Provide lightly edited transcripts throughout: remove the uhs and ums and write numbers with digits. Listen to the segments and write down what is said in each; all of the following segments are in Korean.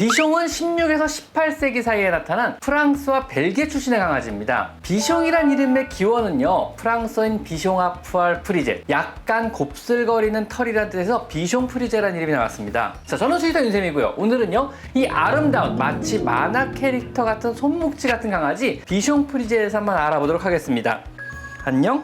비숑은 16에서 18세기 사이에 나타난 프랑스와 벨기에 출신의 강아지입니다. 비숑이란 이름의 기원은요, 프랑스어인 비숑아 푸알 프리제, 약간 곱슬거리는 털이라는 뜻에서 비숑 프리제라는 이름이 나왔습니다. 자, 저는 수의사 윤쌤이고요. 오늘은요, 이 아름다운 마치 만화 캐릭터 같은 손목지 같은 강아지 비숑 프리제에 대해서 한번 알아보도록 하겠습니다. 안녕.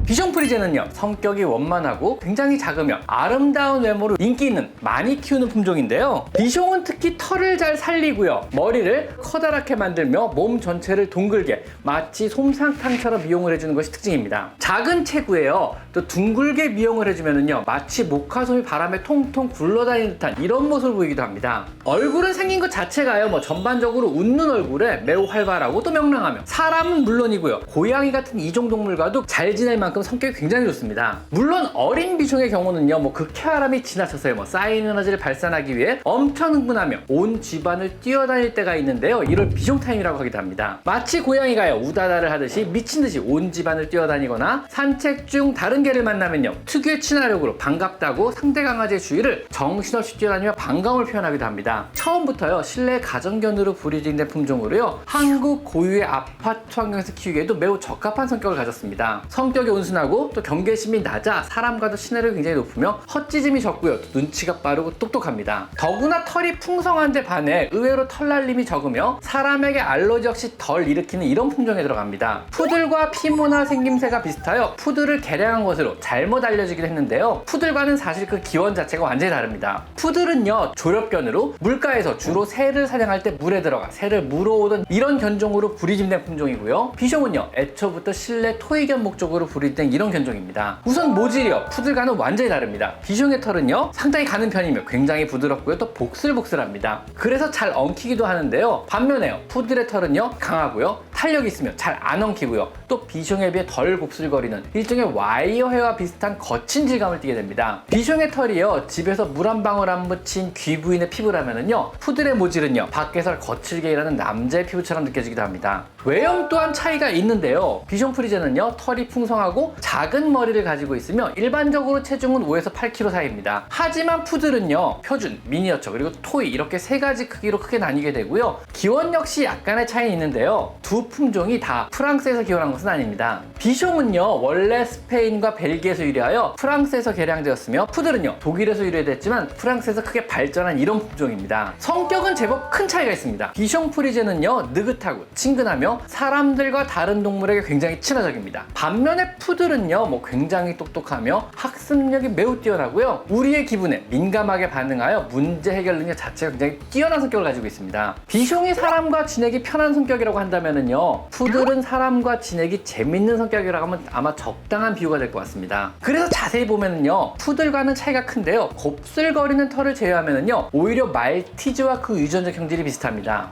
비숑 프리제는요, 성격이 원만하고 굉장히 작으며 아름다운 외모로 인기 있는, 많이 키우는 품종인데요. 비숑은 특히 털을 잘 살리고요, 머리를 커다랗게 만들며 몸 전체를 둥글게 마치 솜사탕처럼 미용을 해주는 것이 특징입니다. 작은 체구에요, 또 둥글게 미용을 해주면은요, 마치 모카솜이 바람에 통통 굴러다니는 듯한 이런 모습을 보이기도 합니다. 얼굴은 생긴 것 자체가요, 전반적으로 웃는 얼굴에 매우 활발하고 또 명랑하며 사람은 물론이고요, 고양이 같은 이종동물과도 잘 지낼 만큼 성격이 굉장히 좋습니다. 물론 어린 비숑의 경우는요, 그 쾌활함이 지나쳐서요, 쌓인 에너지를 발산하기 위해 엄청 흥분하며 온 집안을 뛰어다닐 때가 있는데요, 이를 비숑 타임이라고 하기도 합니다. 마치 고양이가요, 우다다를 하듯이 미친 듯이 온 집안을 뛰어다니거나 산책 중 다른 개를 만나면요, 특유의 친화력으로 반갑다고 상대 강아지의 주위를 정신없이 뛰어다니며 반감을 표현하기도 합니다. 처음부터요, 실내 가정견으로 부리딩된 품종으로요, 한국 고유의 아파트 환경에서 키우기에도 매우 적합한 성격을 가졌습니다. 성격이 온순하고 또 경계심이 낮아 사람과도 친화력이 굉장히 높으며 헛짖음이 적고요, 또 눈치가 빠르고 똑똑합니다. 더구나 털이 풍성한데 반해 의외로 털날림이 적으며 사람에게 알러지 역시 덜 일으키는 이런 품종에 들어갑니다. 푸들과 피모나 생김새가 비슷하여 푸들을 개량한 것으로 잘못 알려지기도 했는데요, 푸들과는 사실 그 기원 자체가 완전히 다릅니다. 푸들은요, 조렵견으로 물가에서 주로 새를 사냥할 때 물에 들어가 새를 물어오던 이런 견종으로 부리짐된 품종이고요, 비숑은요, 애초부터 실내 토의견 목적으로 부리된 이런 견종입니다. 우선 모질이요, 푸들과는 완전히 다릅니다. 비숑의 털은요, 상당히 가는 편이며 굉장히 부드럽고요, 또 복슬복슬합니다. 그래서 잘 엉키기도 하는데요, 반면에요, 푸들의 털은요, 강하고요, 탄력이 있으며 잘 안 엉키고요, 또 비숑에 비해 덜 곱슬거리는 일종의 와이어헤어와 비슷한 거친 질감을 띠게 됩니다. 비숑의 털이요, 집에서 물 한 방울 안 묻힌 귀 부인의 피부라면은요, 푸들의 모질은요, 밖에서 거칠게 일하는 남자의 피부처럼 느껴지기도 합니다. 외형 또한 차이가 있는데요, 비숑 프리제는요, 털이 풍성하고 작은 머리를 가지고 있으며 일반적으로 체중은 5에서 8kg 사이입니다. 하지만 푸들은요, 표준, 미니어처, 그리고 토이 이렇게 세 가지 크기로 크게 나뉘게 되고요, 기원 역시 약간의 차이는 있는데요, 두 품종이 다 프랑스에서 기원한 것은 아닙니다. 비숑은요, 원래 스페인과 벨기에에서 유래하여 프랑스에서 개량되었으며, 푸들은요, 독일에서 유래됐지만 프랑스에서 크게 발전한 이런 품종입니다. 성격은 제법 큰 차이가 있습니다. 비숑 프리제는요, 느긋하고 친근하며 사람들과 다른 동물에게 굉장히 친화적입니다. 반면에 푸들은요, 굉장히 똑똑하며 학습력이 매우 뛰어나고요, 우리의 기분에 민감하게 반응하여 문제 해결 능력 자체가 굉장히 뛰어난 성격을 가지고 있습니다. 비숑이 사람과 지내기 편한 성격이라고 한다면은요, 푸들은 사람과 지내기 재밌는 성격이라고 하면 아마 적당한 비유가 될 것 같습니다. 그래서 자세히 보면은요, 푸들과는 차이가 큰데요, 곱슬거리는 털을 제외하면은요, 오히려 말티즈와 그 유전적 형질이 비슷합니다.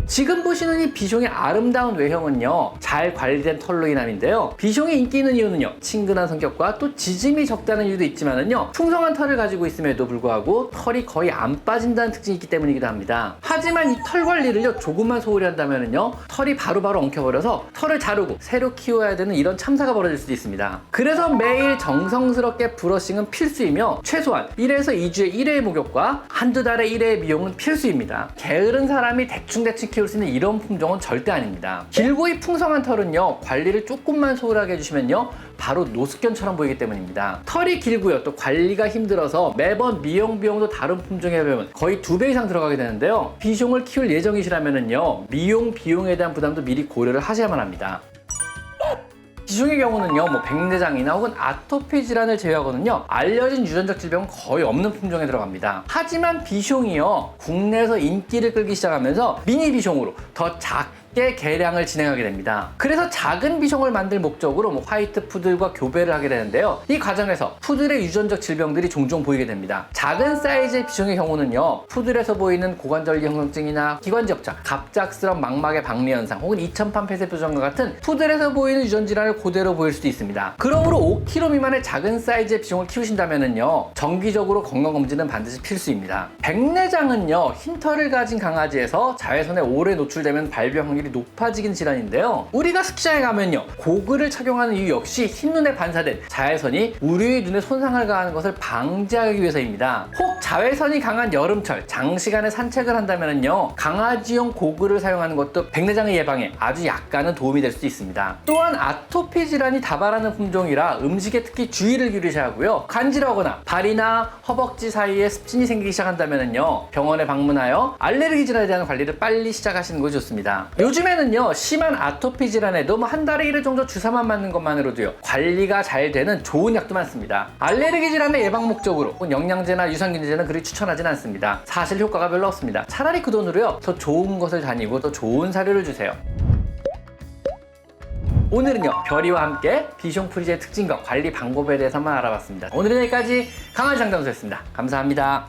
지금 보시는 이 비숑의 아름다운 외형은요, 잘 관리된 털로 인함인데요, 비숑이 인기 있는 이유는요, 친근한 성격과 또 짖음이 적다는 이유도 있지만은요, 풍성한 털을 가지고 있음에도 불구하고 털이 거의 안 빠진다는 특징이 있기 때문이기도 합니다. 하지만 이 털 관리를요, 조금만 소홀히 한다면은요, 털이 바로바로 엉켜버려서 털을 자르고 새로 키워야 되는 이런 참사가 벌어질 수도 있습니다. 그래서 매일 정성스럽게 브러싱은 필수이며 최소한 1에서 2주에 1회의 목욕과 한두 달에 1회의 미용은 필수입니다. 게으른 사람이 대충대충 키울 수 있는 이런 품종은 절대 아닙니다. 길고 이 풍성한 털은요, 관리를 조금만 소홀하게 해주시면요, 바로 노숙견처럼 보이기 때문입니다. 털이 길고요, 또 관리가 힘들어서 매번 미용 비용도 다른 품종에 비하면 거의 2배 이상 들어가게 되는데요, 비숑을 키울 예정이시라면은요, 미용 비용에 대한 부담도 미리 고려를 하셔야만 합니다. 비숑의 경우는요, 백내장이나 혹은 아토피 질환을 제외하고는요, 알려진 유전적 질병은 거의 없는 품종에 들어갑니다. 하지만 비숑이요, 국내에서 인기를 끌기 시작하면서 미니 비숑으로 더 작게 개량을 진행하게 됩니다. 그래서 작은 비숑을 만들 목적으로 화이트 푸들과 교배를 하게 되는데요, 이 과정에서 푸들의 유전적 질병들이 종종 보이게 됩니다. 작은 사이즈의 비숑의 경우는요, 푸들에서 보이는 고관절기 형성증이나 기관지 협착, 갑작스러운 망막의 박리 현상, 혹은 이천판 폐쇄표정과 같은 푸들에서 보이는 유전 질환을 그대로 보일 수도 있습니다. 그러므로 5kg 미만의 작은 사이즈의 비숑을 키우신다면은요, 정기적으로 건강검진은 반드시 필수입니다. 백내장은요, 흰 털을 가진 강아지에서 자외선에 오래 노출되면 발병 확률이 확률이 높아지긴 질환인데요. 우리가 스키장에 가면요, 고글을 착용하는 이유 역시 흰눈에 반사된 자외선이 우리의 눈에 손상을 가하는 것을 방지하기 위해서입니다. 혹 자외선이 강한 여름철 장시간의 산책을 한다면요, 강아지용 고글을 사용하는 것도 백내장의 예방에 아주 약간은 도움이 될 수 있습니다. 또한 아토피 질환이 다발하는 품종이라 음식에 특히 주의를 기울이셔야 하고요. 간지러거나 발이나 허벅지 사이에 습진이 생기기 시작한다면요, 병원에 방문하여 알레르기 질환에 대한 관리를 빨리 시작하시는 것이 좋습니다. 요즘에는요, 심한 아토피 질환에도 한 달에 1회 정도 주사만 맞는 것만으로도요, 관리가 잘 되는 좋은 약도 많습니다. 알레르기 질환의 예방 목적으로 영양제나 유산균제는 그리 추천하진 않습니다. 사실 효과가 별로 없습니다. 차라리 그 돈으로요, 더 좋은 것을 다니고 더 좋은 사료를 주세요. 오늘은요, 별이와 함께 비숑 프리즈의 특징과 관리 방법에 대해서만 알아봤습니다. 오늘은 여기까지 강아지 상담소였습니다. 감사합니다.